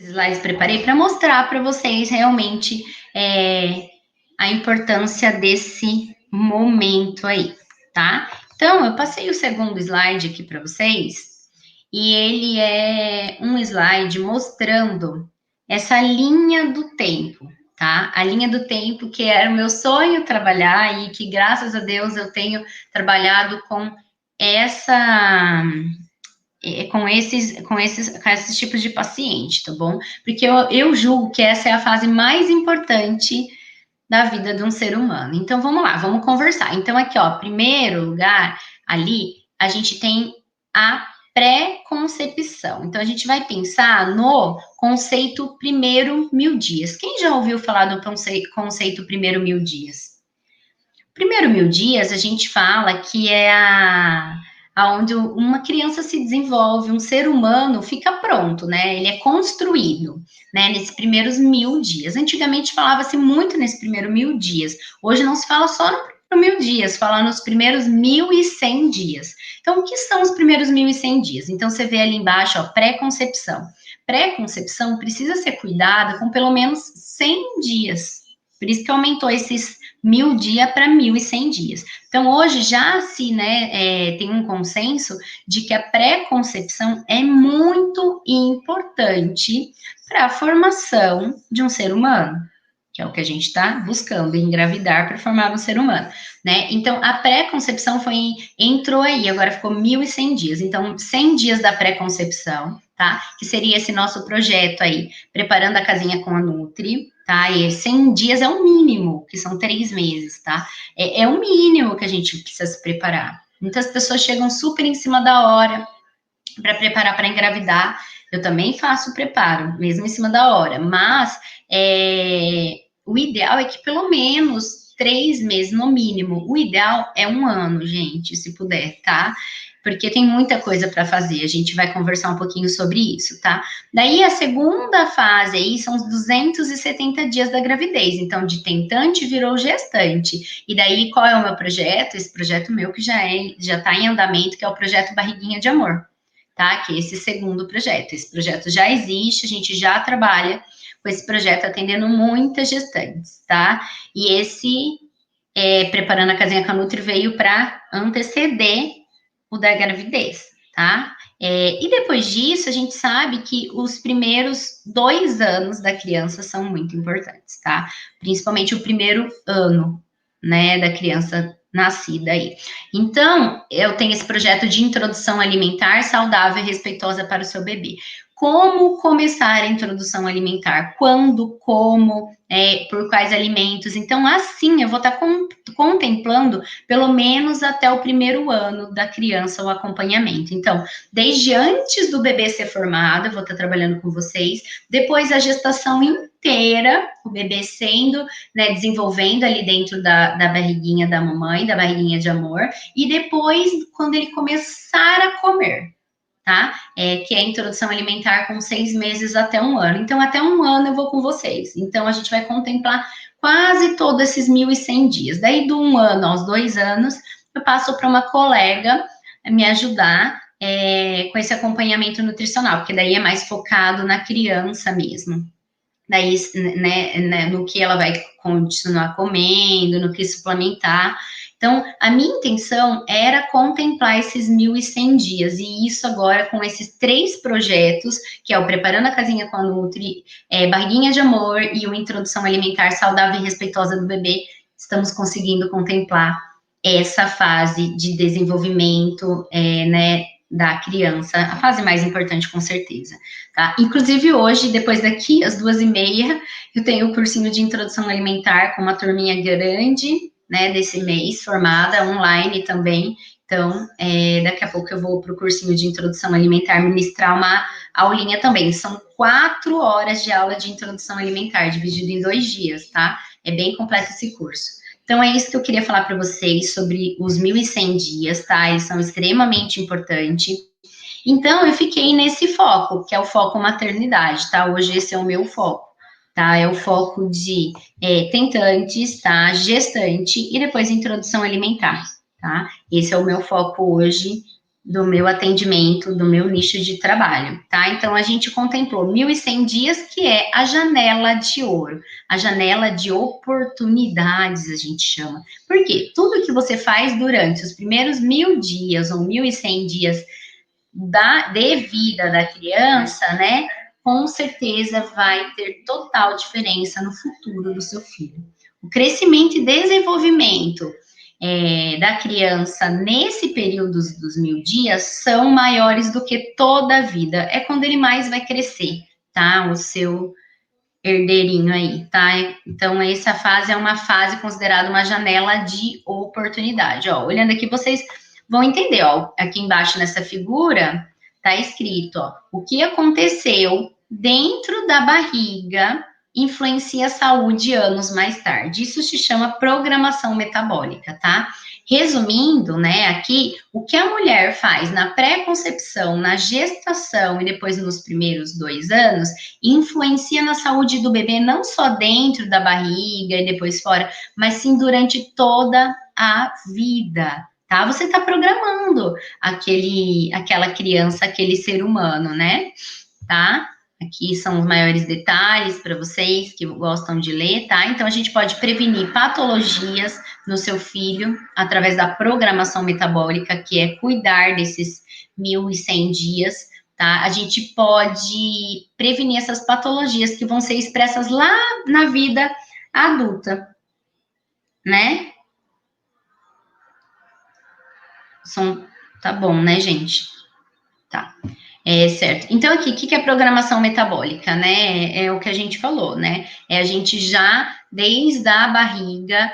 Slides preparei para mostrar para vocês realmente a importância desse momento aí, tá? Então, eu passei o segundo slide aqui para vocês, e ele é um slide mostrando essa linha do tempo, tá? A linha do tempo que era o meu sonho trabalhar e que, graças a Deus, eu tenho trabalhado com essa com esses tipos de paciente, tá bom? Porque eu julgo que essa é a fase mais importante da vida de um ser humano. Então, vamos lá, vamos conversar. Então, aqui, ó, primeiro lugar, ali, a gente tem a pré-concepção. Então, a gente vai pensar no conceito primeiro 1000 dias. Quem já ouviu falar do conceito primeiro 1000 dias? Primeiro 1000 dias, a gente fala que é aonde uma criança se desenvolve, um ser humano fica pronto, né? Ele é construído, né? Nesses primeiros 1000 dias. Antigamente falava-se muito nesse primeiro 1000 dias. Hoje não se fala só no primeiro 1000 dias, fala nos primeiros 1100 dias. Então, o que são os primeiros 1100 dias? Então, você vê ali embaixo, ó, pré-concepção. Pré-concepção precisa ser cuidada com pelo menos 100 dias. Por isso que aumentou esses 1000 dias para 1100 dias. Então, hoje já se tem um consenso de que a pré-concepção é muito importante para a formação de um ser humano, que é o que a gente está buscando, engravidar para formar um ser humano, né? Então, a pré-concepção entrou aí, agora ficou 1100 dias. Então, 100 dias da pré-concepção, tá? Que seria esse nosso projeto aí, preparando a casinha com a Nutri, tá? E 100 dias é o mínimo, que são 3 meses, tá? É o mínimo que a gente precisa se preparar. Muitas pessoas chegam super em cima da hora para preparar para engravidar. Eu também faço o preparo, mesmo em cima da hora, mas o ideal é que pelo menos 3 meses no mínimo. O ideal é 1 ano, gente, se puder, tá? Porque tem muita coisa para fazer. A gente vai conversar um pouquinho sobre isso, tá? Daí a segunda fase aí são os 270 dias da gravidez. Então, de tentante virou gestante. E daí qual é o meu projeto? Esse projeto meu que já está em andamento, que é o projeto Barriguinha de Amor, tá? Que é esse segundo projeto. Esse projeto já existe, a gente já trabalha com esse projeto atendendo muitas gestantes, tá? E esse Preparando a Casinha com a Nutri veio para anteceder o da gravidez, tá? E depois disso, a gente sabe que os primeiros 2 anos da criança são muito importantes, tá? Principalmente o primeiro ano, né, da criança nascida aí. Então, eu tenho esse projeto de introdução alimentar saudável e respeitosa para o seu bebê. Como começar a introdução alimentar? Quando, como, por quais alimentos? Então, assim, eu vou estar contemplando pelo menos até o primeiro ano da criança o acompanhamento. Então, desde antes do bebê ser formado, eu vou estar trabalhando com vocês, depois a gestação inteira, o bebê sendo, né, desenvolvendo ali dentro da barriguinha da mamãe, da barriguinha de amor, e depois, quando ele começar a comer, tá? Que é a introdução alimentar com 6 meses até 1 ano. Então, até 1 ano eu vou com vocês. Então, a gente vai contemplar quase todos esses 1100 dias. Daí, do 1 ano aos 2 anos, eu passo para uma colega me ajudar com esse acompanhamento nutricional, porque daí é mais focado na criança mesmo. Daí, né, no que ela vai continuar comendo, no que suplementar. Então, a minha intenção era contemplar esses 1100 dias, e isso agora com esses 3 projetos, que é o Preparando a Casinha com a Nutri, Barriguinha de Amor e o Introdução Alimentar Saudável e Respeitosa do Bebê, estamos conseguindo contemplar essa fase de desenvolvimento, né, da criança, a fase mais importante, com certeza, tá? Inclusive, hoje, depois daqui, às 2h30, eu tenho o cursinho de introdução alimentar com uma turminha grande, né, desse mês, formada, online também. Então, daqui a pouco eu vou para o cursinho de introdução alimentar ministrar uma aulinha também. São 4 horas de aula de introdução alimentar, dividido em 2 dias, tá? É bem completo esse curso. Então, é isso que eu queria falar para vocês sobre os 1100 dias, tá? Eles são extremamente importantes. Então, eu fiquei nesse foco, que é o foco maternidade, tá? Hoje esse é o meu foco, tá? É o foco de tentantes, tá? Gestante e depois introdução alimentar, tá? Esse é o meu foco hoje do meu atendimento, do meu nicho de trabalho, tá? Então, a gente contemplou 1.100 dias, que é a janela de ouro, a janela de oportunidades, a gente chama. Por quê? Tudo que você faz durante os primeiros 1.000 dias ou 1.100 dias de vida da criança, né? Com certeza vai ter total diferença no futuro do seu filho. O crescimento e desenvolvimento da criança nesse período dos 1.000 dias são maiores do que toda a vida. É quando ele mais vai crescer, tá? O seu herdeirinho aí, tá? Então, essa fase é uma fase considerada uma janela de oportunidade. Ó, olhando aqui, vocês vão entender, ó, aqui embaixo nessa figura, tá escrito, ó, o que aconteceu dentro da barriga influencia a saúde anos mais tarde. Isso se chama programação metabólica, tá? Resumindo, né, aqui, o que a mulher faz na pré-concepção, na gestação e depois nos primeiros 2 anos, influencia na saúde do bebê, não só dentro da barriga e depois fora, mas sim durante toda a vida, tá? Você está programando aquela criança, aquele ser humano, né? Tá? Aqui são os maiores detalhes para vocês que gostam de ler, tá? Então, a gente pode prevenir patologias no seu filho através da programação metabólica, que é cuidar desses 1.100 dias, tá? A gente pode prevenir essas patologias que vão ser expressas lá na vida adulta, né? Tá bom, né, gente? Tá. Certo. Então, aqui, o que é programação metabólica, né? É o que a gente falou, né? É a gente já, desde a barriga,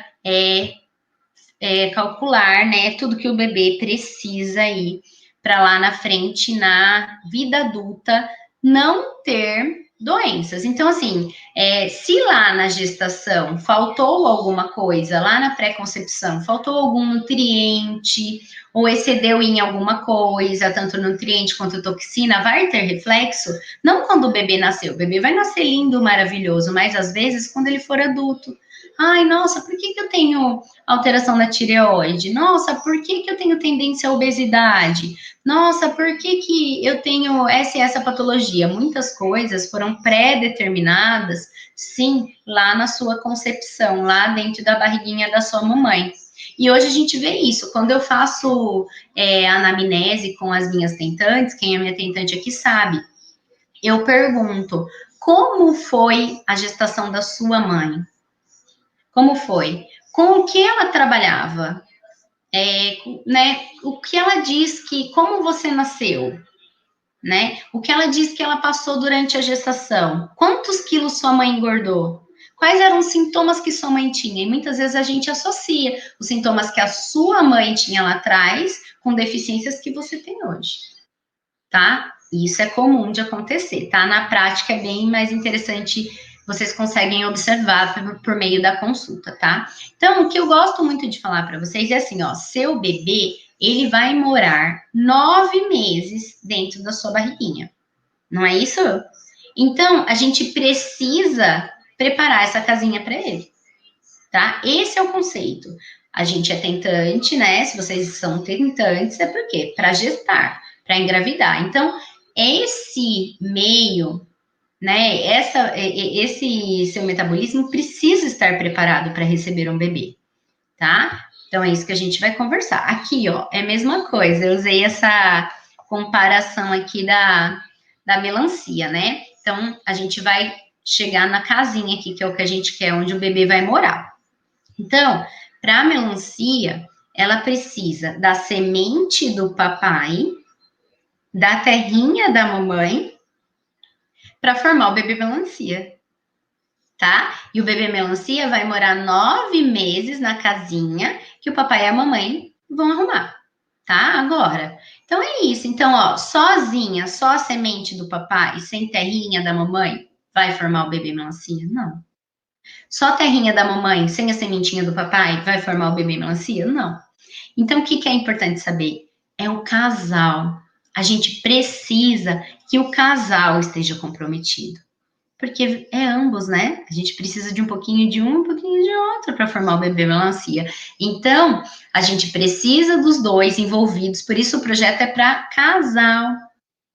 calcular, né, tudo que o bebê precisa aí para lá na frente, na vida adulta, não ter doenças. Então, assim, se lá na gestação faltou alguma coisa, lá na pré-concepção, faltou algum nutriente, ou excedeu em alguma coisa, tanto nutriente quanto toxina, vai ter reflexo, não quando o bebê nasceu. O bebê vai nascer lindo, maravilhoso, mas às vezes quando ele for adulto. Ai, nossa, por que eu tenho alteração na tireoide? Nossa, por que eu tenho tendência à obesidade? Nossa, por que eu tenho essa e essa patologia? Muitas coisas foram pré-determinadas, sim, lá na sua concepção, lá dentro da barriguinha da sua mamãe. E hoje a gente vê isso. Quando eu faço anamnese com as minhas tentantes, quem é minha tentante aqui sabe, eu pergunto: como foi a gestação da sua mãe? Como foi? Com o que ela trabalhava? Né? O que ela diz que, como você nasceu? Né? O que ela diz que ela passou durante a gestação? Quantos quilos sua mãe engordou? Quais eram os sintomas que sua mãe tinha? E muitas vezes a gente associa os sintomas que a sua mãe tinha lá atrás com deficiências que você tem hoje, tá? Isso é comum de acontecer, tá? Na prática é bem mais interessante, vocês conseguem observar por meio da consulta, tá? Então, o que eu gosto muito de falar para vocês é assim, ó, seu bebê, ele vai morar 9 meses dentro da sua barriguinha, não é isso? Então, a gente precisa preparar essa casinha para ele, tá? Esse é o conceito. A gente é tentante, né? Se vocês são tentantes, é por quê? Para gestar, para engravidar. Então, esse meio, né? Esse seu metabolismo precisa estar preparado para receber um bebê, tá? Então, é isso que a gente vai conversar. Aqui, ó, é a mesma coisa. Eu usei essa comparação aqui da melancia, né? Então, a gente vai chegar na casinha aqui, que é o que a gente quer, onde o bebê vai morar. Então, para a melancia, ela precisa da semente do papai, da terrinha da mamãe, para formar o bebê melancia, tá? E o bebê melancia vai morar 9 meses na casinha que o papai e a mamãe vão arrumar, tá? Agora. Então é isso. Então, ó, sozinha, só a semente do papai, sem terrinha da mamãe, vai formar o bebê melancia? Não. Só a terrinha da mamãe, sem a sementinha do papai, vai formar o bebê melancia? Não. Então, o que é importante saber? É o casal. A gente precisa que o casal esteja comprometido, Porque é ambos, né? A gente precisa de um pouquinho de um pouquinho de outro para formar o bebê melancia. Então, a gente precisa dos dois envolvidos, por isso o projeto é para casal.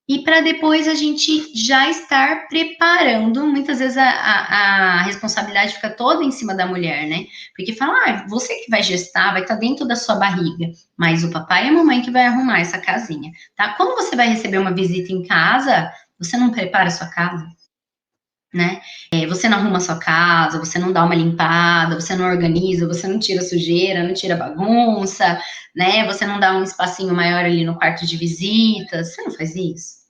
E para depois a gente já estar preparando, muitas vezes a responsabilidade fica toda em cima da mulher, né? Porque fala, você que vai gestar, vai estar dentro da sua barriga, mas o papai e a mamãe que vai arrumar essa casinha, tá? Quando você vai receber uma visita em casa, você não prepara a sua casa, né? Você não arruma a sua casa, você não dá uma limpada, você não organiza, você não tira sujeira, não tira bagunça, né? Você não dá um espacinho maior ali no quarto de visitas, você não faz isso.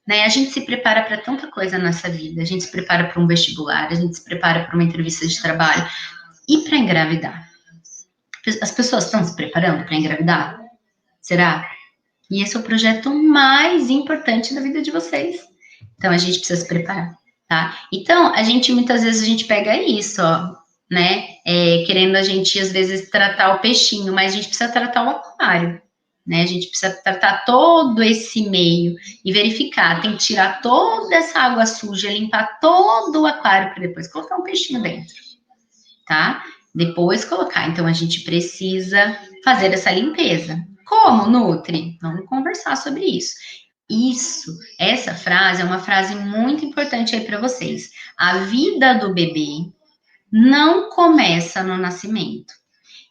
Né? A gente se prepara para tanta coisa nessa vida. A gente se prepara para um vestibular, a gente se prepara para uma entrevista de trabalho e para engravidar. As pessoas estão se preparando para engravidar? Será? E esse é o projeto mais importante da vida de vocês. Então a gente precisa se preparar, tá? Então a gente muitas vezes a gente pega isso, ó, né? Querendo a gente às vezes tratar o peixinho, mas a gente precisa tratar o aquário. Né? A gente precisa tratar todo esse meio e verificar, tem que tirar toda essa água suja, limpar todo o aquário para depois colocar um peixinho dentro, tá? Depois colocar. Então a gente precisa fazer essa limpeza. Como, Nutri? Vamos conversar sobre isso. Essa frase é uma frase muito importante aí para vocês. A vida do bebê não começa no nascimento,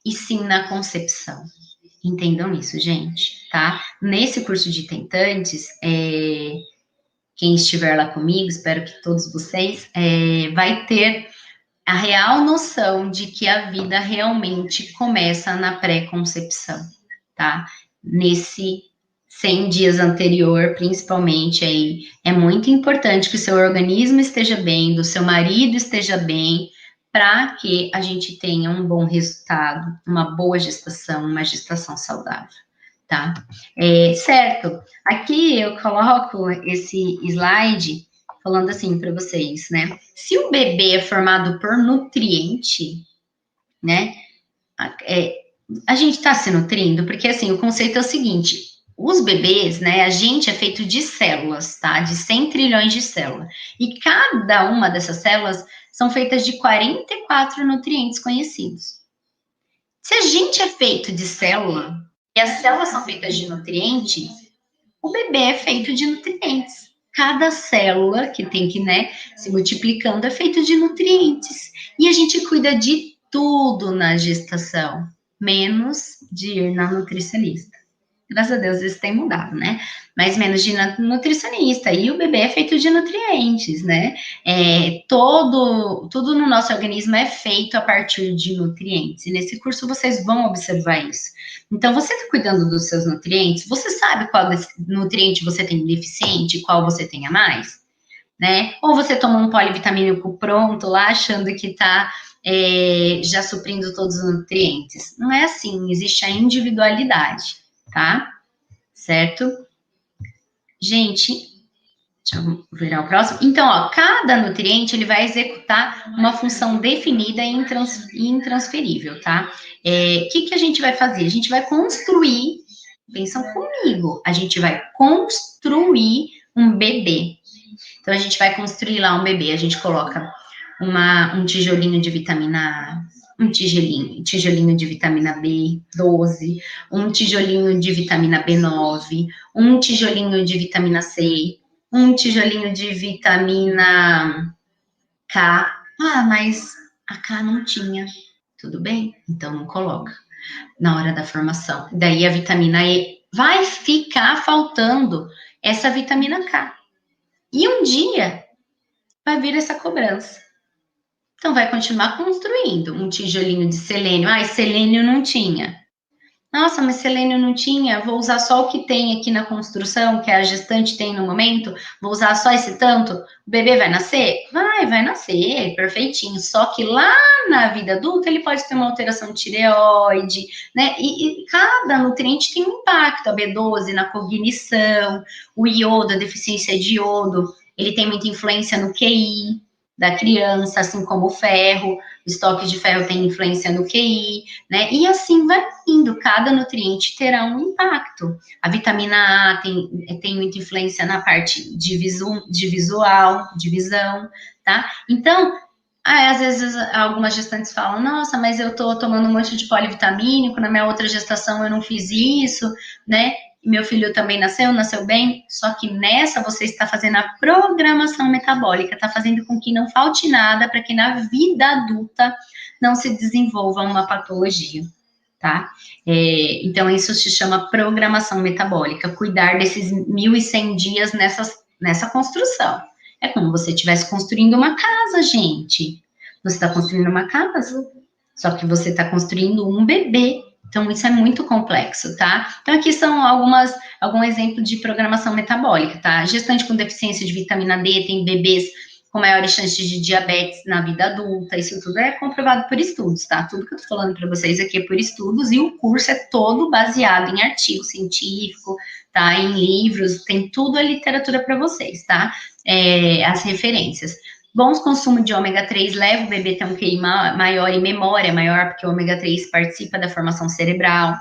e sim na concepção. Entendam isso, gente, tá? Nesse curso de tentantes, quem estiver lá comigo, espero que todos vocês, vai ter a real noção de que a vida realmente começa na pré-concepção, tá? Nesse 100 dias anterior, principalmente, aí, é muito importante que o seu organismo esteja bem, do seu marido esteja bem, para que a gente tenha um bom resultado, uma boa gestação, uma gestação saudável, tá? Certo, aqui eu coloco esse slide falando assim para vocês, né? Se o bebê é formado por nutriente, né? A gente está se nutrindo, porque assim, o conceito é o seguinte: os bebês, né? A gente é feito de células, tá? De 100 trilhões de células. E cada uma dessas células são feitas de 44 nutrientes conhecidos. Se a gente é feito de célula e as células são feitas de nutrientes, o bebê é feito de nutrientes. Cada célula que tem que, né, se multiplicando é feito de nutrientes. E a gente cuida de tudo na gestação, menos de ir na nutricionista. Graças a Deus isso tem mudado, né? Mas menos de nutricionista. E o bebê é feito de nutrientes, né? Tudo no nosso organismo é feito a partir de nutrientes. E nesse curso vocês vão observar isso. Então, você está cuidando dos seus nutrientes? Você sabe qual nutriente você tem deficiente, qual você tem a mais? Né? Ou você toma um polivitamínico pronto lá, achando que está já suprindo todos os nutrientes. Não é assim, existe a individualidade, tá? Certo? Gente, deixa eu virar o próximo. Então, ó, cada nutriente ele vai executar uma função definida e intransferível, tá? O que a gente vai fazer? A gente vai construir, pensam comigo, a gente vai construir um bebê. Então, a gente vai construir lá um bebê, a gente coloca um tijolinho de vitamina A, um tijolinho de vitamina B12, um tijolinho de vitamina B9, um tijolinho de vitamina C, um tijolinho de vitamina K. Mas a K não tinha. Tudo bem? Então não coloca na hora da formação. Daí a vitamina E vai ficar faltando essa vitamina K. E um dia vai vir essa cobrança. Então, vai continuar construindo um tijolinho de selênio. Selênio não tinha. Nossa, mas selênio não tinha. Vou usar só o que tem aqui na construção, que a gestante tem no momento. Vou usar só esse tanto. O bebê vai nascer? Vai nascer, perfeitinho. Só que lá na vida adulta, ele pode ter uma alteração de tireoide, né? E cada nutriente tem um impacto. A B12 na cognição, o iodo, a deficiência de iodo, ele tem muita influência no QI. da criança, assim como o ferro, o estoque de ferro tem influência no QI, né? E assim vai indo, cada nutriente terá um impacto. A vitamina A tem muita influência na parte de visual, de visão, tá? Então, às vezes algumas gestantes falam, nossa, mas eu tô tomando um monte de polivitamínico, na minha outra gestação eu não fiz isso, né? Meu filho também nasceu bem, só que nessa você está fazendo a programação metabólica, está fazendo com que não falte nada para que na vida adulta não se desenvolva uma patologia, tá? Então, isso se chama programação metabólica, cuidar desses 1.100 dias nessa construção. É como se você estivesse construindo uma casa, gente. Você está construindo uma casa, só que você está construindo um bebê. Então, isso é muito complexo, tá? Então, aqui são algum exemplo de programação metabólica, tá? Gestante com deficiência de vitamina D tem bebês com maiores chances de diabetes na vida adulta, isso tudo é comprovado por estudos, tá? Tudo que eu tô falando para vocês aqui é por estudos, e o curso é todo baseado em artigo científico, tá? Em livros, tem tudo a literatura para vocês, tá? As referências. Bons consumo de ômega 3 leva o bebê a ter um QI maior e memória maior, porque o ômega 3 participa da formação cerebral,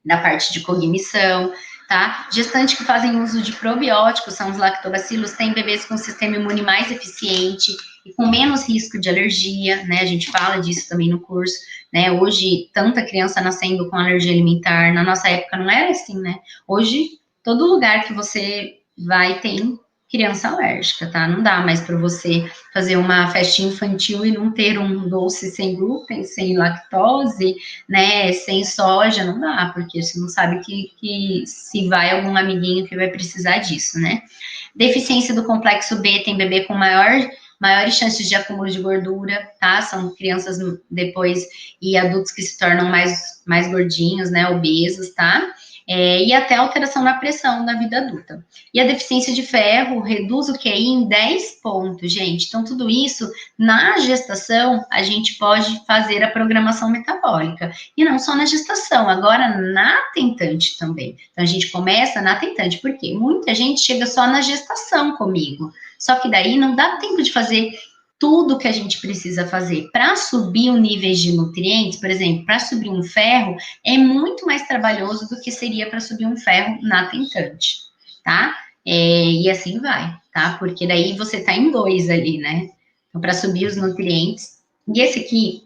da parte de cognição, tá? Gestantes que fazem uso de probióticos, são os lactobacilos, têm bebês com sistema imune mais eficiente e com menos risco de alergia, né? A gente fala disso também no curso, né? Hoje, tanta criança nascendo com alergia alimentar, na nossa época não era assim, né? Hoje, todo lugar que você vai tem criança alérgica, tá? Não dá mais para você fazer uma festinha infantil e não ter um doce sem glúten, sem lactose, né, sem soja, não dá, porque você não sabe que se vai algum amiguinho que vai precisar disso, né? Deficiência do complexo B tem bebê com maiores chances de acúmulo de gordura, tá? São crianças depois e adultos que se tornam mais gordinhos, né, obesos, tá? E até alteração na pressão na vida adulta. E a deficiência de ferro reduz o QI em 10 pontos, gente. Então, tudo isso, na gestação, a gente pode fazer a programação metabólica. E não só na gestação, agora na tentante também. Então, a gente começa na tentante, porque muita gente chega só na gestação comigo. Só que daí não dá tempo de fazer tudo que a gente precisa fazer. Para subir o nível de nutrientes, por exemplo, para subir um ferro, é muito mais trabalhoso do que seria para subir um ferro na tentante, tá? E assim vai, tá? Porque daí você tá em 2 ali, né? Então, para subir os nutrientes. E esse aqui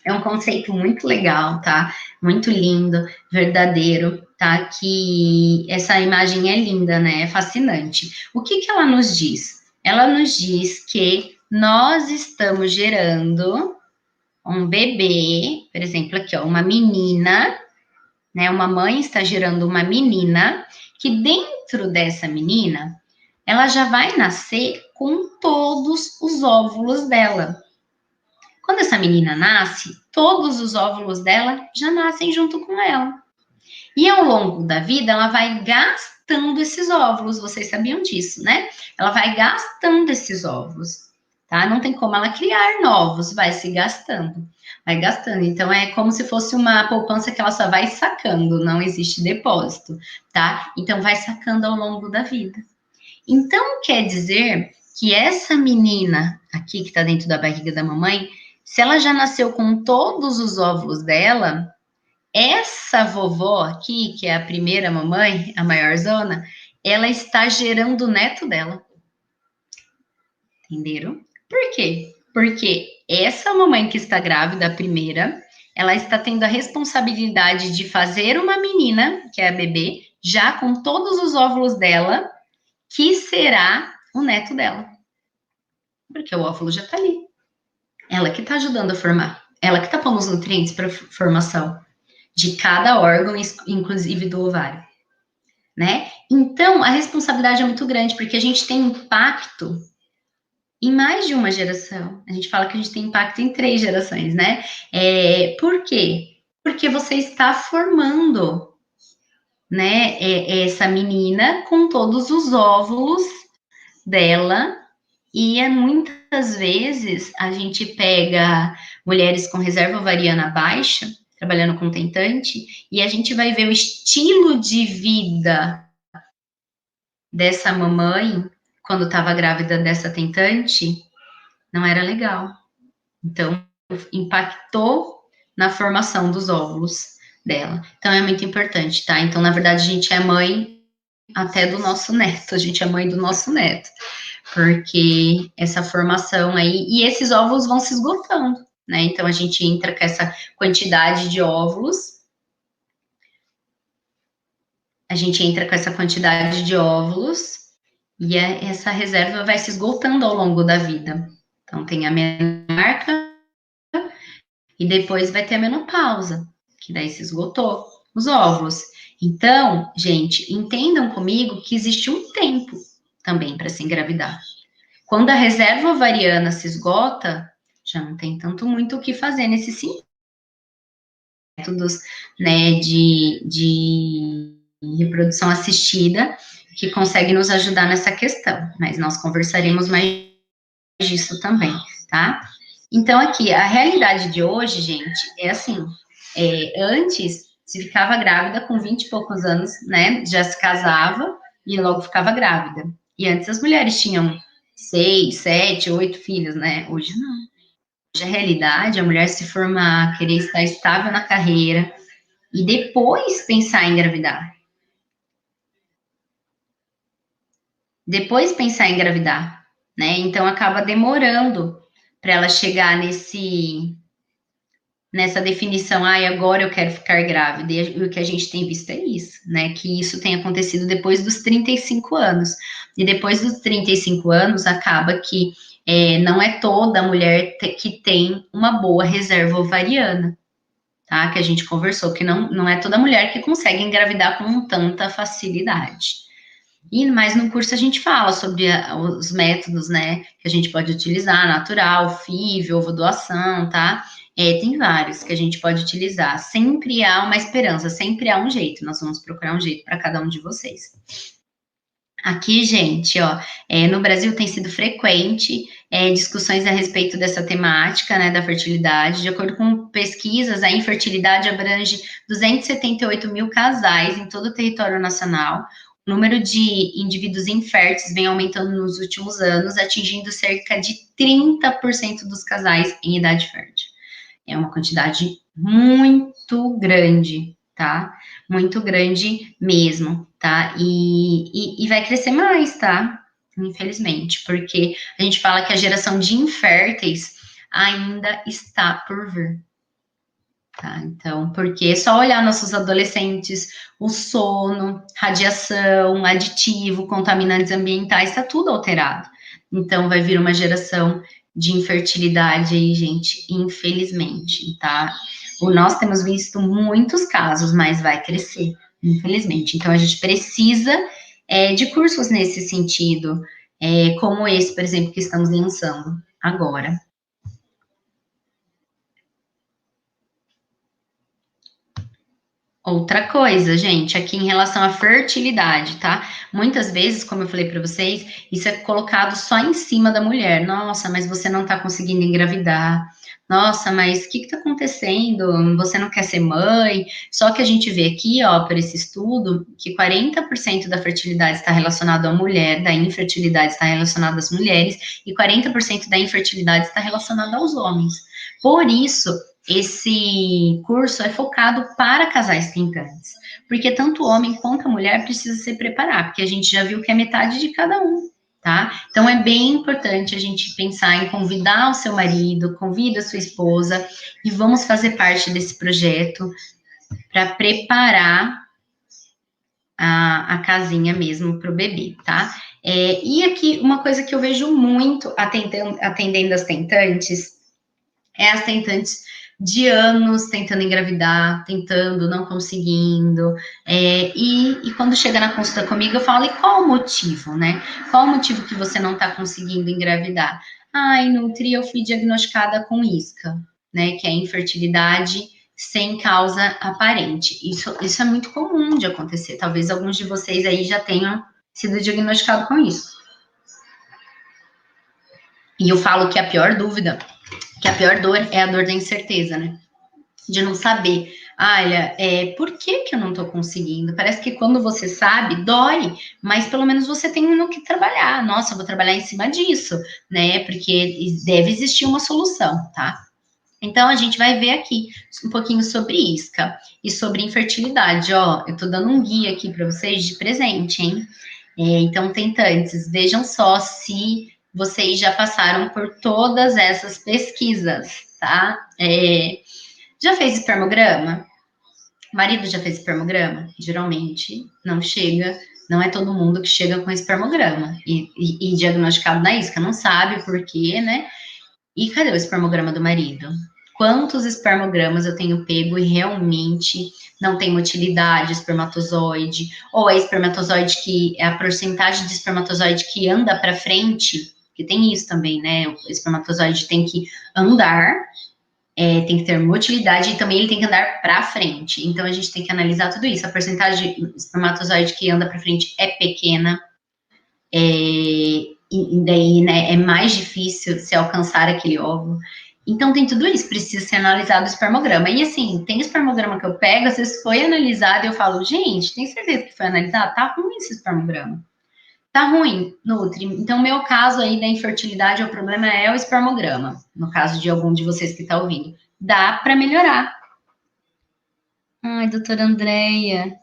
é um conceito muito legal, tá? Muito lindo, verdadeiro, tá? Que essa imagem é linda, né? É fascinante. O que ela nos diz? Ela nos diz que nós estamos gerando um bebê, por exemplo, aqui, ó, uma menina, né? Uma mãe está gerando uma menina que dentro dessa menina, ela já vai nascer com todos os óvulos dela. Quando essa menina nasce, todos os óvulos dela já nascem junto com ela. E ao longo da vida, ela vai gastando esses óvulos. Vocês sabiam disso, né? Ela vai gastando esses óvulos, tá? Não tem como ela criar novos, vai se gastando. Vai gastando. Então, é como se fosse uma poupança que ela só vai sacando, não existe depósito, tá? Então, vai sacando ao longo da vida. Então, quer dizer que essa menina aqui, que tá dentro da barriga da mamãe, se ela já nasceu com todos os óvulos dela, essa vovó aqui, que é a primeira mamãe, a maior zona, ela está gerando o neto dela. Entenderam? Por quê? Porque essa mamãe que está grávida, a primeira, ela está tendo a responsabilidade de fazer uma menina, que é a bebê, já com todos os óvulos dela, que será o neto dela. Porque o óvulo já está ali. Ela que está ajudando a formar. Ela que está pondo os nutrientes para formação de cada órgão, inclusive do ovário, né? Então, a responsabilidade é muito grande, porque a gente tem impacto em mais de uma geração. A gente fala que a gente tem impacto em 3 gerações, né? Por quê? Porque você está formando, né, essa menina com todos os óvulos dela, e muitas vezes a gente pega mulheres com reserva ovariana baixa, trabalhando com tentante, e a gente vai ver o estilo de vida dessa mamãe, quando estava grávida dessa tentante, não era legal. Então, impactou na formação dos óvulos dela. Então, é muito importante, tá? Então, na verdade, a gente é mãe até do nosso neto, a gente é mãe do nosso neto, porque essa formação aí, e esses óvulos vão se esgotando, né? Então, a gente entra com essa quantidade de óvulos, e essa reserva vai se esgotando ao longo da vida. Então, tem a menarca e depois vai ter a menopausa, que daí se esgotou os óvulos. Então, gente, entendam comigo que existe um tempo também para se engravidar. Quando a reserva ovariana se esgota, já não tem tanto muito o que fazer nesse sentido, métodos, né, de reprodução assistida que conseguem nos ajudar nessa questão, mas nós conversaremos mais disso também, tá? Então, aqui, a realidade de hoje, gente, é assim, antes se ficava grávida com 20 e poucos anos, né, já se casava e logo ficava grávida. E antes as mulheres tinham 6, 7, 8 filhos, né, hoje não. Hoje a realidade, a mulher se formar, querer estar estável na carreira e depois pensar em engravidar. Depois pensar em engravidar, né? Então acaba demorando para ela chegar nessa definição, agora eu quero ficar grávida. E o que a gente tem visto é isso, né? Que isso tem acontecido depois dos 35 anos. E depois dos 35 anos, acaba que não é toda mulher que tem uma boa reserva ovariana, tá? Que a gente conversou, que não é toda mulher que consegue engravidar com tanta facilidade. Mas no curso a gente fala sobre os métodos, né, que a gente pode utilizar, natural, FIV, ovodoação, tá? Tem vários que a gente pode utilizar. Sempre há uma esperança, sempre há um jeito. Nós vamos procurar um jeito para cada um de vocês. Aqui, gente, ó, no Brasil tem sido frequente discussões a respeito dessa temática, né, da fertilidade. De acordo com pesquisas, a infertilidade abrange 278 mil casais em todo o território nacional. O número de indivíduos inférteis vem aumentando nos últimos anos, atingindo cerca de 30% dos casais em idade fértil. É uma quantidade muito grande, tá? Muito grande mesmo, tá? E vai crescer mais, tá? Infelizmente, porque a gente fala que a geração de inférteis ainda está por vir. Tá, então, porque é só olhar nossos adolescentes, o sono, radiação, aditivo, contaminantes ambientais, está tudo alterado. Então, vai vir uma geração de infertilidade aí, gente, infelizmente, tá? Nós temos visto muitos casos, mas vai crescer, infelizmente. Então, a gente precisa de cursos nesse sentido, como esse, por exemplo, que estamos lançando agora. Outra coisa, gente, aqui em relação à fertilidade, tá? Muitas vezes, como eu falei para vocês, isso é colocado só em cima da mulher. Nossa, mas você não tá conseguindo engravidar. Nossa, mas o que tá acontecendo? Você não quer ser mãe? Só que a gente vê aqui, ó, por esse estudo, que 40% da fertilidade está relacionado à mulher, da infertilidade está relacionada às mulheres, e 40% da infertilidade está relacionada aos homens. Por isso, esse curso é focado para casais tentantes, porque tanto o homem quanto a mulher precisa se preparar, porque a gente já viu que é metade de cada um, tá? Então é bem importante a gente pensar em convidar o seu marido, convida a sua esposa e vamos fazer parte desse projeto para preparar a casinha mesmo para o bebê, tá? E aqui uma coisa que eu vejo muito atendendo as tentantes é as tentantes de anos tentando engravidar, tentando, não conseguindo. E quando chega na consulta comigo, eu falo, e qual o motivo, né? Qual o motivo que você não está conseguindo engravidar? Ai, Nutri, eu fui diagnosticada com isca, né? Que é infertilidade sem causa aparente. Isso é muito comum de acontecer. Talvez alguns de vocês aí já tenham sido diagnosticados com isso. E eu falo que a pior dor é a dor da incerteza, né? de não saber. Olha, por que que eu não estou conseguindo? Parece que quando você sabe, dói, mas pelo menos você tem no que trabalhar. Nossa, eu vou trabalhar em cima disso, né? Porque deve existir uma solução, tá? Então, a gente vai ver aqui um pouquinho sobre isca e sobre infertilidade. Ó, eu tô dando um guia aqui para vocês de presente, hein? Então, tentantes, vejam só se vocês já passaram por todas essas pesquisas, tá? Já fez espermograma? O marido já fez espermograma? Geralmente não chega, não é todo mundo que chega com espermograma e diagnosticado na isca, não sabe por quê, né? E cadê o espermograma do marido? Quantos espermogramas eu tenho pego e realmente não tem motilidade espermatozoide? Ou é espermatozoide que é a porcentagem de espermatozoide que anda para frente? Que tem isso também, né? O espermatozoide tem que andar, tem que ter motilidade e também ele tem que andar para frente. Então a gente tem que analisar tudo isso. A porcentagem de espermatozoide que anda para frente é pequena, e daí, né, é mais difícil se alcançar aquele óvulo. Então tem tudo isso, precisa ser analisado o espermograma. E assim, tem espermograma que eu pego, às vezes foi analisado e eu falo, gente, tem certeza que foi analisado? Tá ruim esse espermograma. Tá ruim, Nutri. Então, meu caso aí da infertilidade, o problema é o espermograma. No caso de algum de vocês que está ouvindo. Dá para melhorar. Ai, doutora Andréia,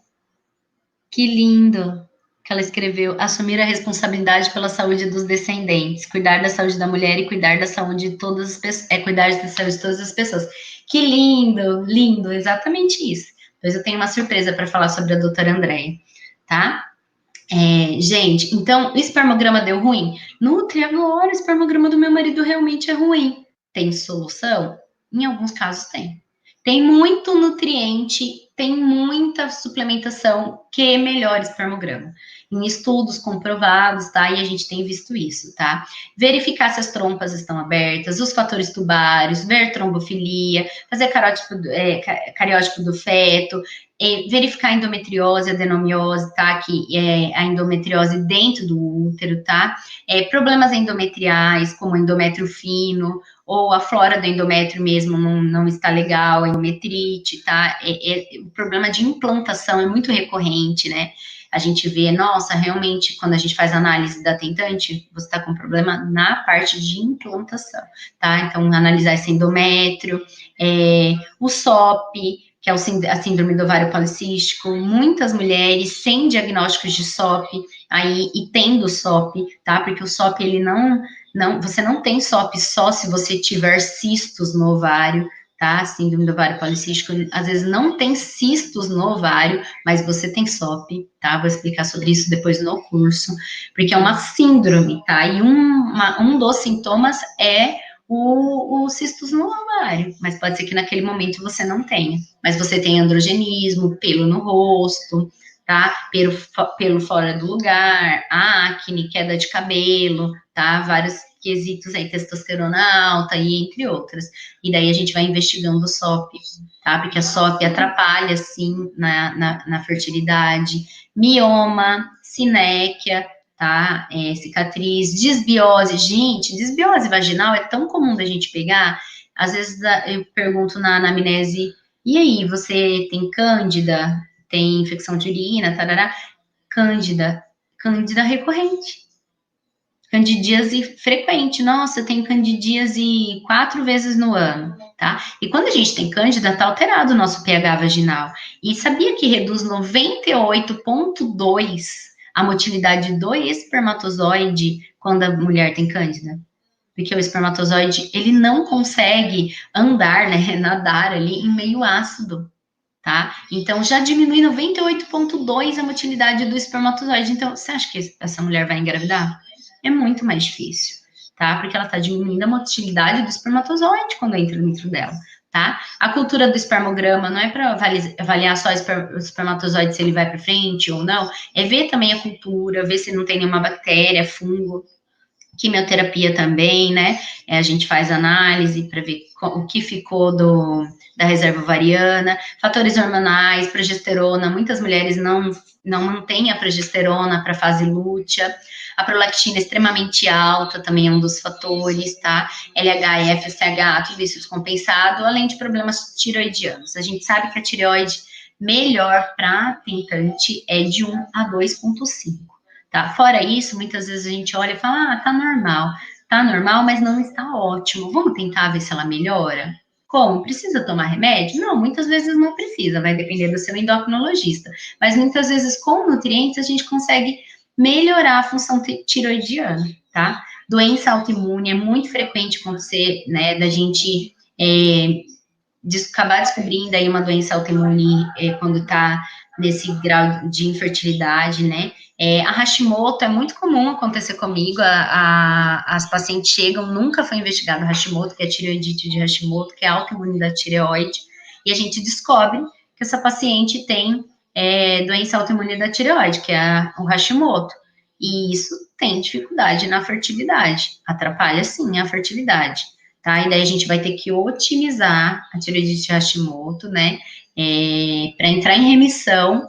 que lindo que ela escreveu. Assumir a responsabilidade pela saúde dos descendentes, cuidar da saúde da mulher e cuidar da saúde de todas as pessoas, cuidar da saúde de todas as pessoas. Que lindo, lindo, exatamente isso. Depois eu tenho uma surpresa para falar sobre a doutora Andréia, tá? Gente, então, o espermograma deu ruim? Nutri, agora o espermograma do meu marido realmente é ruim. Tem solução? Em alguns casos tem. Tem muito nutriente, tem muita suplementação que melhora o espermograma. Em estudos comprovados, tá? E a gente tem visto isso, tá? Verificar se as trompas estão abertas, os fatores tubários, ver trombofilia, fazer cariótipo do feto, verificar a endometriose, adenomiose, tá? Que é a endometriose dentro do útero, tá? Problemas endometriais, como endométrio fino, ou a flora do endométrio mesmo não está legal, endometrite, tá? O problema de implantação é muito recorrente, né? A gente vê, nossa, realmente, quando a gente faz análise da tentante, você está com problema na parte de implantação, tá? Então, analisar esse endométrio, o SOP, que é a síndrome do ovário policístico, muitas mulheres sem diagnósticos de SOP, aí, e tendo SOP, tá? Porque o SOP, ele você não tem SOP só se você tiver cistos no ovário, tá? Síndrome do ovário policístico, às vezes não tem cistos no ovário, mas você tem SOP, tá? Vou explicar sobre isso depois no curso, porque é uma síndrome, tá? E um dos sintomas é o cistos no ovário, mas pode ser que naquele momento você não tenha, mas você tem androgenismo, pelo no rosto, tá? Pelo fora do lugar, acne, queda de cabelo, tá? Vários quesitos aí, testosterona alta e entre outras. E daí a gente vai investigando o SOP, tá? Porque a SOP atrapalha, sim, na fertilidade. Mioma, sinéquia, tá? Cicatriz, desbiose. Gente, desbiose vaginal é tão comum da gente pegar. Às vezes eu pergunto na anamnese, e aí, você tem cândida? Tem infecção de urina, tarará? Cândida recorrente. Candidíase frequente. Nossa, eu tenho candidíase 4 vezes no ano, tá? E quando a gente tem cândida, tá alterado o nosso pH vaginal. E sabia que reduz 98,2 a motilidade do espermatozoide quando a mulher tem cândida? Porque o espermatozoide, ele não consegue andar, né, nadar ali em meio ácido, tá? Então, já diminui 98,2 a motilidade do espermatozoide. Então, você acha que essa mulher vai engravidar? É muito mais difícil, tá? Porque ela tá diminuindo a motilidade do espermatozoide quando entra dentro dela, tá? A cultura do espermograma não é para avaliar só o espermatozoide se ele vai para frente ou não, é ver também a cultura, ver se não tem nenhuma bactéria, fungo, Quimioterapia também, né? A gente faz análise para ver o que ficou da reserva ovariana, fatores hormonais, progesterona. Muitas mulheres não mantêm a progesterona para a fase lútea. A prolactina extremamente alta também é um dos fatores, tá? LH e FSH, tudo isso descompensado, além de problemas tiroidianos. A gente sabe que a tireoide melhor para tentante é de 1 a 2,5. Tá? Fora isso, muitas vezes a gente olha e fala, tá normal, mas não está ótimo. Vamos tentar ver se ela melhora? Como? Precisa tomar remédio? Não, muitas vezes não precisa, vai depender do seu endocrinologista. Mas muitas vezes com nutrientes a gente consegue melhorar a função tiroidiana, tá? Doença autoimune é muito frequente acontecer, né, da gente acabar descobrindo aí uma doença autoimune quando tá nesse grau de infertilidade, né? A Hashimoto é muito comum acontecer comigo, as pacientes chegam, nunca foi investigado Hashimoto, que é a tireoidite de Hashimoto, que é a autoimune da tireoide, e a gente descobre que essa paciente tem doença autoimune da tireoide, que é o Hashimoto, e isso tem dificuldade na fertilidade, atrapalha sim a fertilidade, tá? E daí a gente vai ter que otimizar a tireoidite Hashimoto, né, para entrar em remissão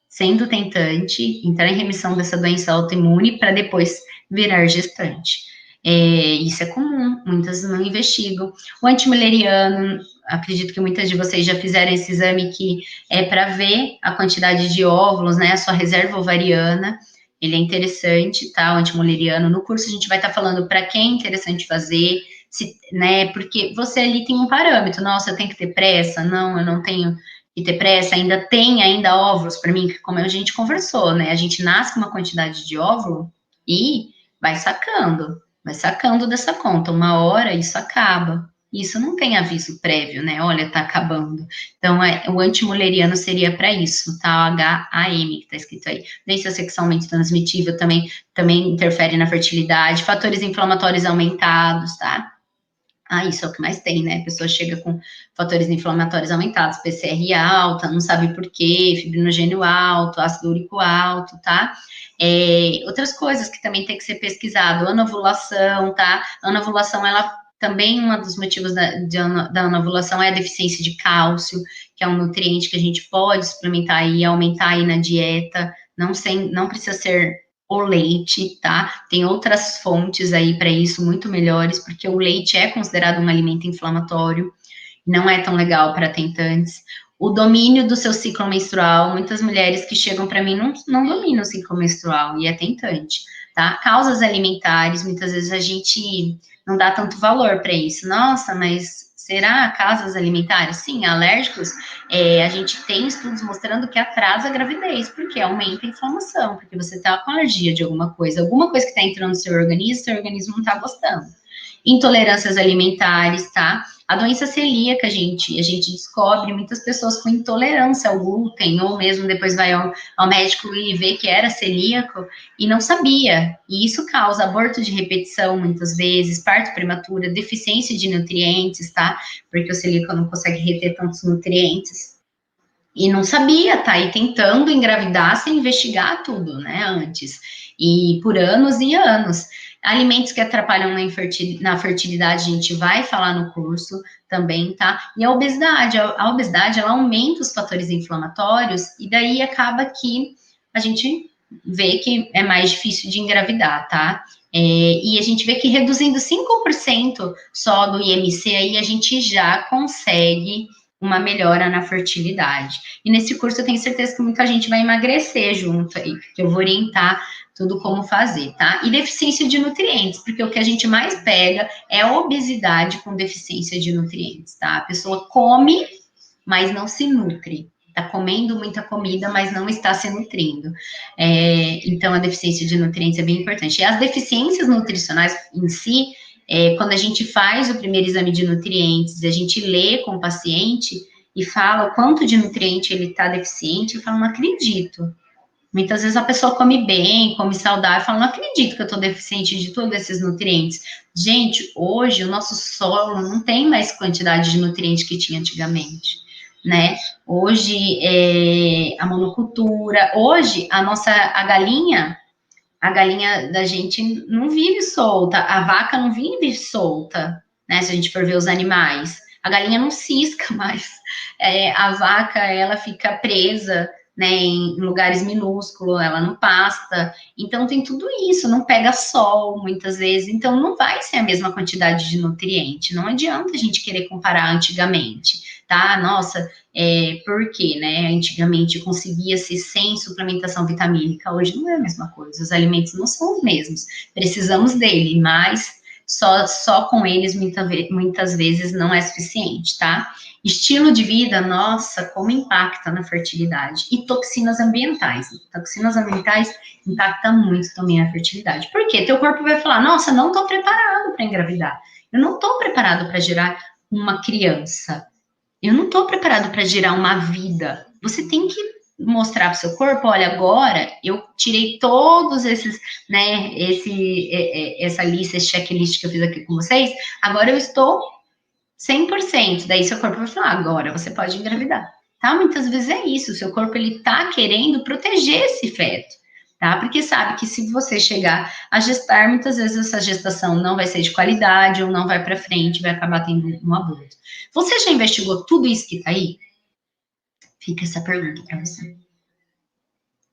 sendo tentante, entrar em remissão dessa doença autoimune para depois virar gestante. Isso é comum, muitas não investigam. O antimileriano, acredito que muitas de vocês já fizeram esse exame que é para ver a quantidade de óvulos, né, a sua reserva ovariana. Ele é interessante, tá? O antimileriano. No curso a gente vai estar falando para quem é interessante fazer, né? Porque você ali tem um parâmetro. Nossa, eu tenho que ter pressa? Não, eu não tenho que ter pressa, ainda óvulos para mim, como a gente conversou, né? A gente nasce com uma quantidade de óvulo e vai sacando dessa conta. Uma hora isso acaba. Isso não tem aviso prévio, né? Olha, tá acabando. Então, o antimuleriano seria para isso, tá? O HAM, que tá escrito aí. Doença sexualmente transmitível também interfere na fertilidade, fatores inflamatórios aumentados, tá? Isso é o que mais tem, né? A pessoa chega com fatores inflamatórios aumentados, PCR alta, não sabe por quê, fibrinogênio alto, ácido úrico alto, tá? Outras coisas que também tem que ser pesquisado, anovulação, tá? Anovulação, ela também, um dos motivos da anovulação é a deficiência de cálcio, que é um nutriente que a gente pode suplementar e aumentar aí na dieta, não precisa ser o leite, tá? Tem outras fontes aí para isso muito melhores, porque o leite é considerado um alimento inflamatório, não é tão legal para tentantes. O domínio do seu ciclo menstrual, muitas mulheres que chegam para mim não dominam o ciclo menstrual e é tentante, tá? Causas alimentares, muitas vezes a gente não dá tanto valor para isso. Nossa, mas será causas alimentares? Sim, alérgicos, a gente tem estudos mostrando que atrasa a gravidez, porque aumenta a inflamação, porque você está com alergia de alguma coisa que está entrando no seu organismo não está gostando. Intolerâncias alimentares, tá? A doença celíaca, a gente descobre muitas pessoas com intolerância ao glúten, ou mesmo depois vai ao médico e vê que era celíaco e não sabia. E isso causa aborto de repetição, muitas vezes, parto prematura, deficiência de nutrientes, tá? Porque o celíaco não consegue reter tantos nutrientes. E não sabia, tá aí tentando engravidar sem investigar tudo, né, antes. E por anos e anos. Alimentos que atrapalham na fertilidade, a gente vai falar no curso também, tá? E a obesidade, ela aumenta os fatores inflamatórios e daí acaba que a gente vê que é mais difícil de engravidar, tá? E a gente vê que reduzindo 5% só do IMC aí, a gente já consegue uma melhora na fertilidade. E nesse curso eu tenho certeza que muita gente vai emagrecer junto aí, que eu vou orientar tudo como fazer, tá? E deficiência de nutrientes, porque o que a gente mais pega é a obesidade com deficiência de nutrientes, tá? A pessoa come, mas não se nutre. Tá comendo muita comida, mas não está se nutrindo. Então, a deficiência de nutrientes é bem importante. E as deficiências nutricionais em si, quando a gente faz o primeiro exame de nutrientes, a gente lê com o paciente e fala o quanto de nutriente ele está deficiente, eu falo, não acredito. Muitas vezes a pessoa come bem, come saudável, fala, não acredito que eu estou deficiente de todos esses nutrientes. Gente, hoje o nosso solo não tem mais quantidade de nutrientes que tinha antigamente, né? Hoje, a monocultura, hoje a galinha, A galinha da gente não vive solta, a vaca não vive solta, né? Se a gente for ver os animais, a galinha não cisca, mas a vaca ela fica presa, né, em lugares minúsculos, ela não pasta, então tem tudo isso, não pega sol muitas vezes, então não vai ser a mesma quantidade de nutriente, não adianta a gente querer comparar antigamente, tá? Nossa, porque, né, antigamente conseguia-se sem suplementação vitamínica, hoje não é a mesma coisa, os alimentos não são os mesmos, precisamos dele, mas só com eles muitas vezes não é suficiente, tá? Estilo de vida, nossa, como impacta na fertilidade. E toxinas ambientais. Toxinas ambientais impactam muito também a fertilidade. Por quê? Teu corpo vai falar, nossa, não estou preparado para engravidar. Eu não estou preparado para gerar uma criança. Eu não estou preparado para gerar uma vida. Você tem que mostrar para o seu corpo, olha, agora eu tirei todos esses, né, essa lista, esse checklist que eu fiz aqui com vocês, agora eu estou 100%. Daí seu corpo vai falar, agora você pode engravidar, tá? Muitas vezes é isso, o seu corpo, ele tá querendo proteger esse feto, tá? Porque sabe que se você chegar a gestar, muitas vezes essa gestação não vai ser de qualidade ou não vai para frente, vai acabar tendo um aborto. Você já investigou tudo isso que tá aí? Fica essa pergunta para você.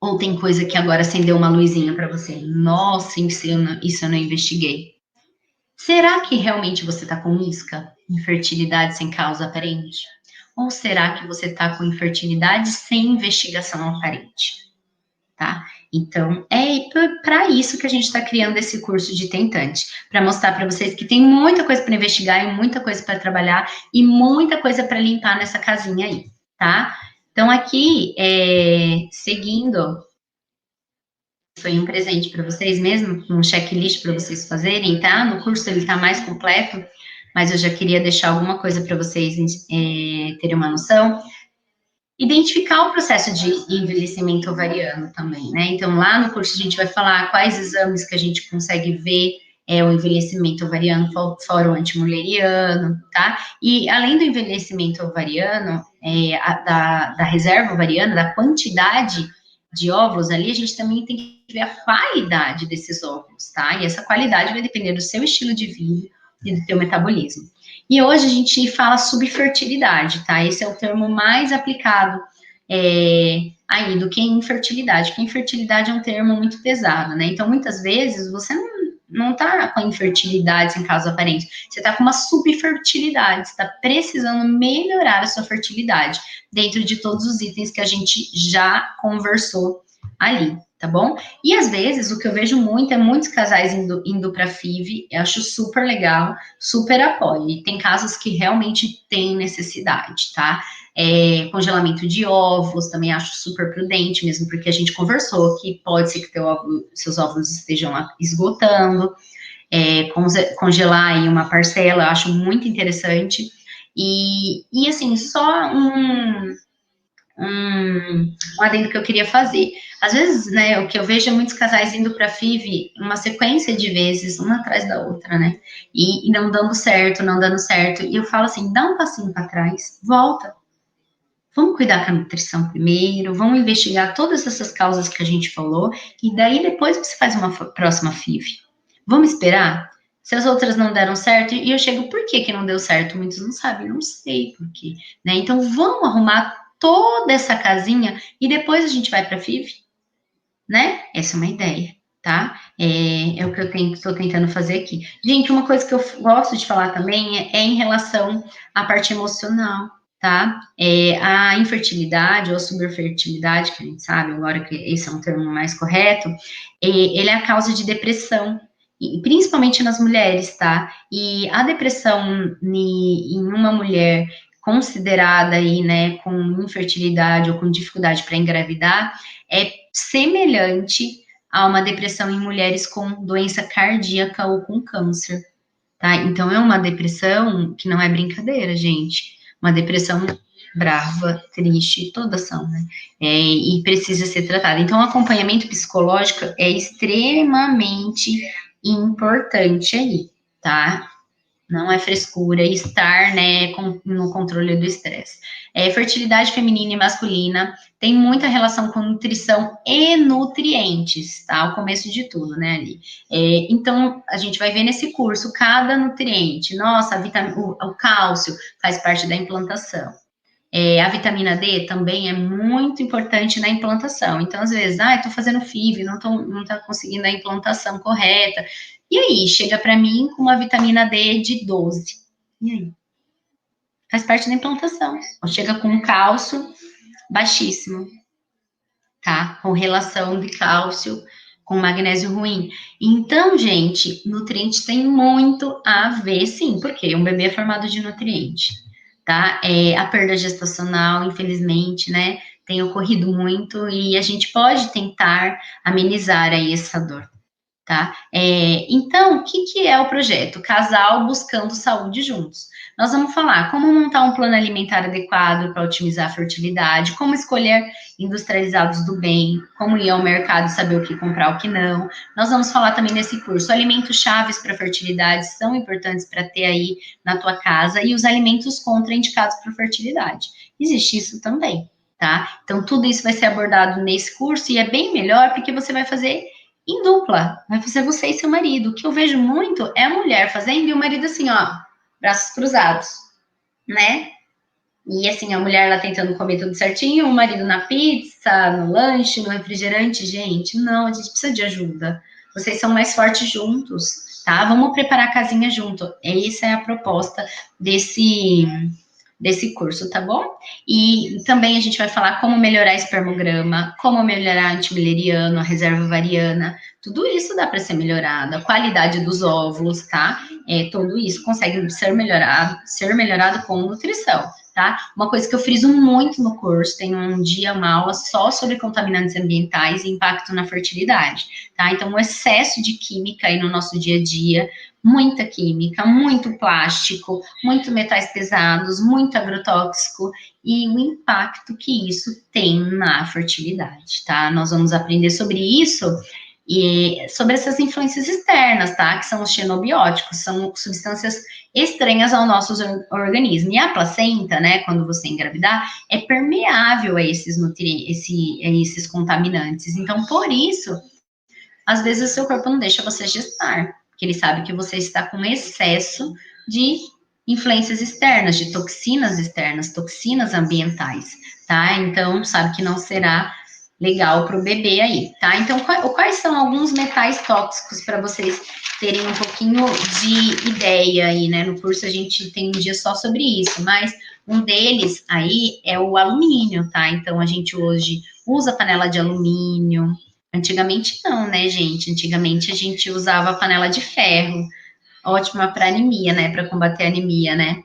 Ou tem coisa que agora acendeu uma luzinha para você? Nossa, isso eu não investiguei. Será que realmente você está com isca? Infertilidade sem causa aparente? Ou será que você está com infertilidade sem investigação aparente? Tá? Então, é para isso que a gente está criando esse curso de tentante, para mostrar para vocês que tem muita coisa para investigar e muita coisa para trabalhar e muita coisa para limpar nessa casinha aí, tá? Então, aqui, seguindo, foi um presente para vocês mesmo, um checklist para vocês fazerem, tá? No curso ele está mais completo, mas eu já queria deixar alguma coisa para vocês terem uma noção. Identificar o processo de envelhecimento ovariano também, né? Então, lá no curso a gente vai falar quais exames que a gente consegue ver o envelhecimento ovariano, fora o antimuleriano, tá? E além do envelhecimento ovariano, da reserva ovariana, da quantidade de óvulos ali, a gente também tem que ver a qualidade desses óvulos, tá? E essa qualidade vai depender do seu estilo de vida e do teu metabolismo. E hoje a gente fala subfertilidade, tá? Esse é o termo mais aplicado aí do que infertilidade, porque infertilidade é um termo muito pesado, né? Então, muitas vezes, você não tá com infertilidade sem causa aparente, você tá com uma subfertilidade, você tá precisando melhorar a sua fertilidade, dentro de todos os itens que a gente já conversou ali, tá bom? E às vezes, o que eu vejo muito é muitos casais indo para FIV, eu acho super legal, super apoio, e tem casos que realmente tem necessidade, tá? Congelamento de ovos, também acho super prudente, mesmo porque a gente conversou que pode ser que seus óvulos estejam esgotando, congelar aí uma parcela, eu acho muito interessante, e assim, só um adendo que eu queria fazer. Às vezes, né, o que eu vejo é muitos casais indo para FIV uma sequência de vezes, uma atrás da outra, né, e não dando certo, não dando certo, e eu falo assim, dá um passinho para trás, volta, vamos cuidar com a nutrição primeiro, vamos investigar todas essas causas que a gente falou, e daí depois você faz uma próxima FIV. Vamos esperar? Se as outras não deram certo, e eu chego, por que que não deu certo? Muitos não sabem, não sei por quê, né? Então, vamos arrumar toda essa casinha e depois a gente vai para a FIV, né? Essa é uma ideia, tá? É o que eu estou tentando fazer aqui. Gente, uma coisa que eu gosto de falar também é em relação à parte emocional, tá? A infertilidade ou a subfertilidade, que a gente sabe agora que esse é um termo mais correto, ele é a causa de depressão, e principalmente nas mulheres, tá? E a depressão em uma mulher considerada aí, né, com infertilidade ou com dificuldade para engravidar, é semelhante a uma depressão em mulheres com doença cardíaca ou com câncer, tá? Então, é uma depressão que não é brincadeira, gente. Uma depressão brava, triste, todas são, né? E precisa ser tratada. Então, o acompanhamento psicológico é extremamente importante aí, tá? não é frescura, e estar, né, no controle do estresse. Fertilidade feminina e masculina tem muita relação com nutrição e nutrientes, tá? O começo de tudo, né, ali. Então, a gente vai ver nesse curso cada nutriente. Nossa, o cálcio faz parte da implantação. A vitamina D também é muito importante na implantação. Então, às vezes, estou fazendo FIV, não tô conseguindo a implantação correta. E aí, chega para mim com uma vitamina D de 12. E aí? Faz parte da implantação. Ou chega com um cálcio baixíssimo, tá? Com relação de cálcio com magnésio ruim. Então, gente, nutriente tem muito a ver, sim, porque um bebê é formado de nutriente, tá? A perda gestacional, infelizmente, né, tem ocorrido muito e a gente pode tentar amenizar aí essa dor. Tá? Então, o que é o projeto? Casal buscando saúde juntos. Nós vamos falar como montar um plano alimentar adequado para otimizar a fertilidade, como escolher industrializados do bem, como ir ao mercado e saber o que comprar, o que não. Nós vamos falar também nesse curso, alimentos chaves para fertilidade são importantes para ter aí na tua casa e os alimentos contraindicados para fertilidade. Existe isso também, tá? Então, tudo isso vai ser abordado nesse curso e é bem melhor porque você vai fazer em dupla, vai fazer você e seu marido. O que eu vejo muito é a mulher fazendo e o marido assim, ó, braços cruzados, né? E assim, a mulher lá tentando comer tudo certinho, o marido na pizza, no lanche, no refrigerante. Gente, não, a gente precisa de ajuda. Vocês são mais fortes juntos, tá? Vamos preparar a casinha junto. Essa é a proposta desse curso, tá bom? E também a gente vai falar como melhorar espermograma, como melhorar antimileriano, a reserva ovariana, tudo isso dá para ser melhorado, a qualidade dos óvulos, tá? Tudo isso consegue ser melhorado com nutrição, tá? Uma coisa que eu friso muito no curso, tem um dia, uma aula só sobre contaminantes ambientais e impacto na fertilidade, tá? Então, o excesso de química aí no nosso dia a dia, muita química, muito plástico, muito metais pesados, muito agrotóxico e o impacto que isso tem na fertilidade, tá? Nós vamos aprender sobre isso e sobre essas influências externas, tá? Que são os xenobióticos, são substâncias estranhas ao nosso organismo. E a placenta, né, quando você engravidar, é permeável a esses nutrientes, a esses contaminantes. Então, por isso, às vezes o seu corpo não deixa você gestar, porque ele sabe que você está com excesso de influências externas, de toxinas externas, toxinas ambientais, tá? Então, sabe que não será legal para o bebê aí, tá? Então, quais são alguns metais tóxicos para vocês terem um pouquinho de ideia aí, né? No curso a gente tem um dia só sobre isso, mas um deles aí é o alumínio, tá? Então, a gente hoje usa panela de alumínio. Antigamente não, né, gente? Antigamente a gente usava panela de ferro, ótima para anemia, né? Para combater a anemia, né?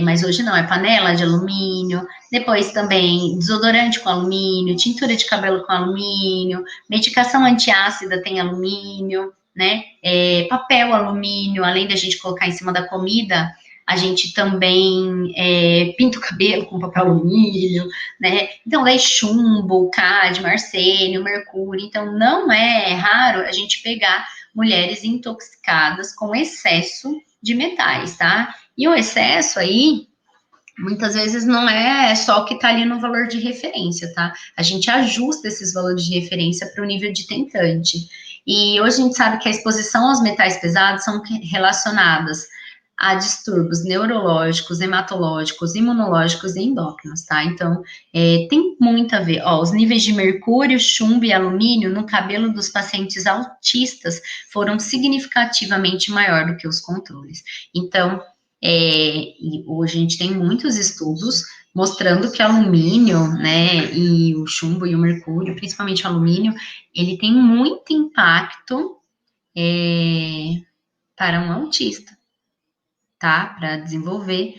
Mas hoje não, é panela de alumínio, depois também desodorante com alumínio, tintura de cabelo com alumínio, medicação antiácida tem alumínio, né? Papel alumínio, além da gente colocar em cima da comida, a gente também pinta o cabelo com papel alumínio, né? Então, daí chumbo, cádmio, arsênio, mercúrio. Então, não é raro a gente pegar mulheres intoxicadas com excesso de metais, tá? E o excesso aí, muitas vezes não é só o que está ali no valor de referência, tá? A gente ajusta esses valores de referência para o nível de tentante. E hoje a gente sabe que a exposição aos metais pesados são relacionadas a distúrbios neurológicos, hematológicos, imunológicos e endócrinos, tá? Então, tem muito a ver. Ó, os níveis de mercúrio, chumbo e alumínio no cabelo dos pacientes autistas foram significativamente maior do que os controles. Então, e hoje a gente tem muitos estudos mostrando que o alumínio, né, e o chumbo e o mercúrio, principalmente o alumínio, ele tem muito impacto para um autista, tá? Para desenvolver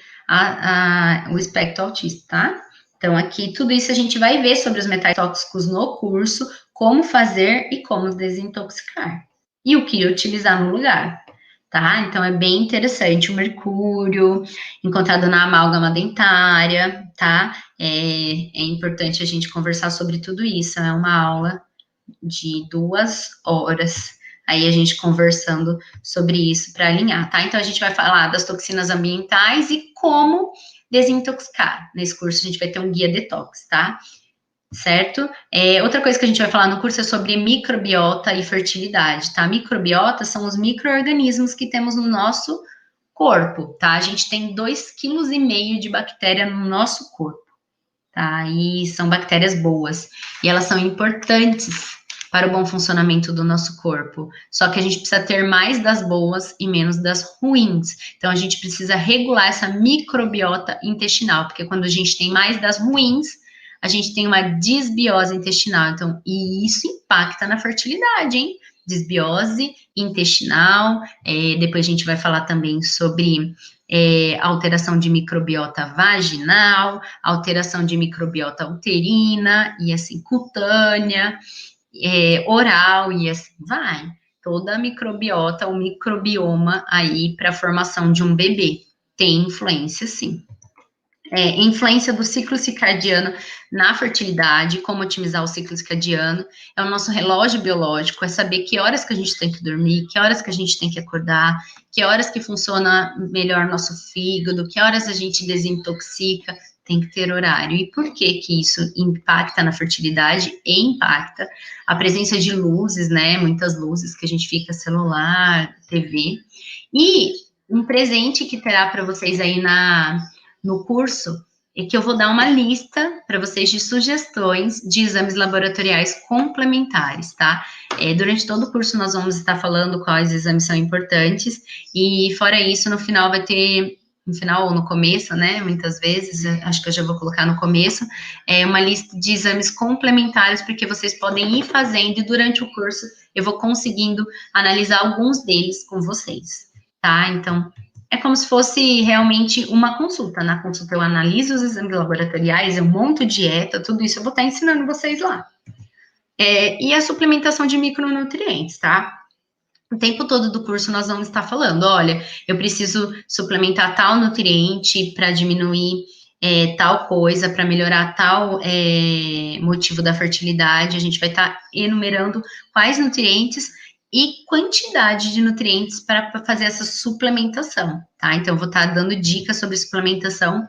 o espectro autista, tá? Então, aqui, tudo isso a gente vai ver sobre os metais tóxicos no curso, como fazer e como desintoxicar. E o que utilizar no lugar, tá? Então, é bem interessante. O mercúrio, encontrado na amálgama dentária, tá? É importante a gente conversar sobre tudo isso. É uma aula de 2 horas aí a gente conversando sobre isso para alinhar, tá? Então a gente vai falar das toxinas ambientais e como desintoxicar. Nesse curso a gente vai ter um guia detox, tá? Certo? Outra coisa que a gente vai falar no curso é sobre microbiota e fertilidade, tá? Microbiota são os micro-organismos que temos no nosso corpo, tá? A gente tem 2,5 kg de bactéria no nosso corpo, tá? E são bactérias boas. E elas são importantes para o bom funcionamento do nosso corpo. Só que a gente precisa ter mais das boas e menos das ruins. Então, a gente precisa regular essa microbiota intestinal, porque quando a gente tem mais das ruins, a gente tem uma disbiose intestinal. Então, e isso impacta na fertilidade, hein? Disbiose intestinal. Depois a gente vai falar também sobre alteração de microbiota vaginal, alteração de microbiota uterina e assim cutânea, oral e assim vai. Toda a microbiota, o microbioma aí para a formação de um bebê tem influência, sim. Influência do ciclo circadiano na fertilidade, como otimizar o ciclo circadiano, é o nosso relógio biológico, é saber que horas que a gente tem que dormir, que horas que a gente tem que acordar, que horas que funciona melhor nosso fígado, que horas a gente desintoxica, tem que ter horário. E por que que isso impacta na fertilidade? E impacta a presença de luzes, né, muitas luzes que a gente fica, celular, TV, e um presente que terá para vocês aí no curso, é que eu vou dar uma lista para vocês de sugestões de exames laboratoriais complementares, tá? Durante todo o curso nós vamos estar falando quais exames são importantes, e fora isso, no final vai ter, no final ou no começo, né, muitas vezes, acho que eu já vou colocar no começo, uma lista de exames complementares, porque vocês podem ir fazendo, e durante o curso eu vou conseguindo analisar alguns deles com vocês, tá? Então, é como se fosse realmente uma consulta. Na consulta eu analiso os exames laboratoriais, eu monto dieta, tudo isso eu vou estar ensinando vocês lá. E a suplementação de micronutrientes, tá? O tempo todo do curso nós vamos estar falando, olha, eu preciso suplementar tal nutriente para diminuir tal coisa, para melhorar tal motivo da fertilidade. A gente vai estar enumerando quais nutrientes e quantidade de nutrientes para fazer essa suplementação, tá? Então, eu vou estar dando dicas sobre suplementação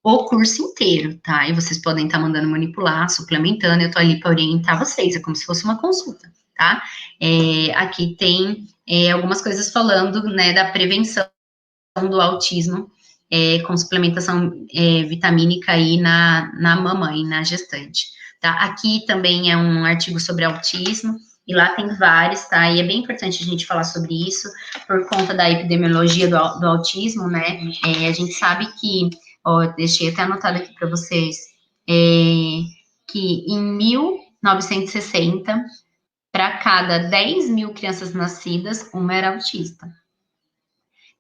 o curso inteiro, tá? E vocês podem estar mandando manipular, suplementando, eu tô ali para orientar vocês, é como se fosse uma consulta, tá? Aqui tem algumas coisas falando, né, da prevenção do autismo, com suplementação vitamínica aí na mamãe, na gestante, tá? Aqui também é um artigo sobre autismo, e lá tem vários, tá? E é bem importante a gente falar sobre isso, por conta da epidemiologia do autismo, né? A gente sabe que, deixei até anotado aqui para vocês, que em 1960, para cada 10 mil crianças nascidas, uma era autista.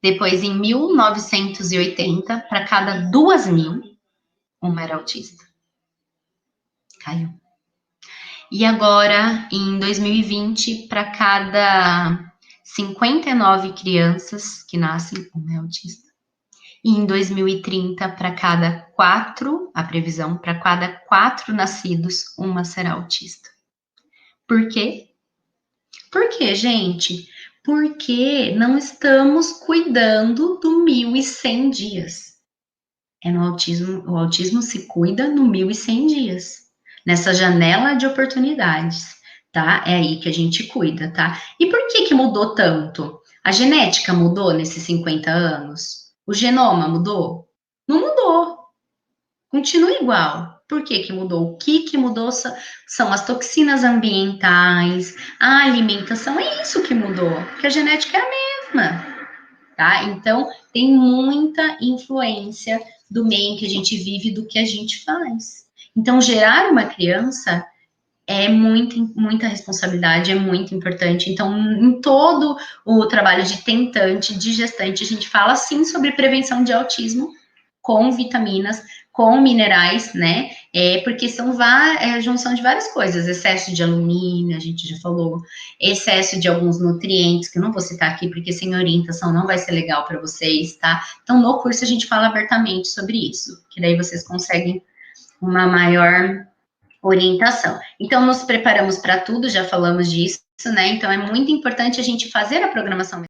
Depois, em 1980, para cada 2.000, uma era autista. Caiu. E agora, em 2020, para cada 59 crianças que nascem, uma é autista. E em 2030, para cada 4, a previsão, para cada 4 nascidos, uma será autista. Por quê? Por quê, gente? Porque não estamos cuidando do 1.100 dias. O autismo se cuida no 1.100 dias, nessa janela de oportunidades, tá? É aí que a gente cuida, tá? E por que mudou tanto? A genética mudou nesses 50 anos? O genoma mudou? Não mudou. Continua igual. Por que mudou? O que mudou são as toxinas ambientais, a alimentação, é isso que mudou, porque a genética é a mesma, tá? Então, tem muita influência do meio em que a gente vive, do que a gente faz. Então, gerar uma criança é muita responsabilidade, é muito importante. Então, em todo o trabalho de tentante, de gestante, a gente fala, sim, sobre prevenção de autismo, com vitaminas, com minerais, né? Porque são junção de várias coisas, excesso de alumínio, a gente já falou, excesso de alguns nutrientes, que eu não vou citar aqui, porque sem orientação não vai ser legal para vocês, tá? Então, no curso a gente fala abertamente sobre isso, que daí vocês conseguem uma maior orientação. Então, nos preparamos para tudo, já falamos disso, né? Então é muito importante a gente fazer a programação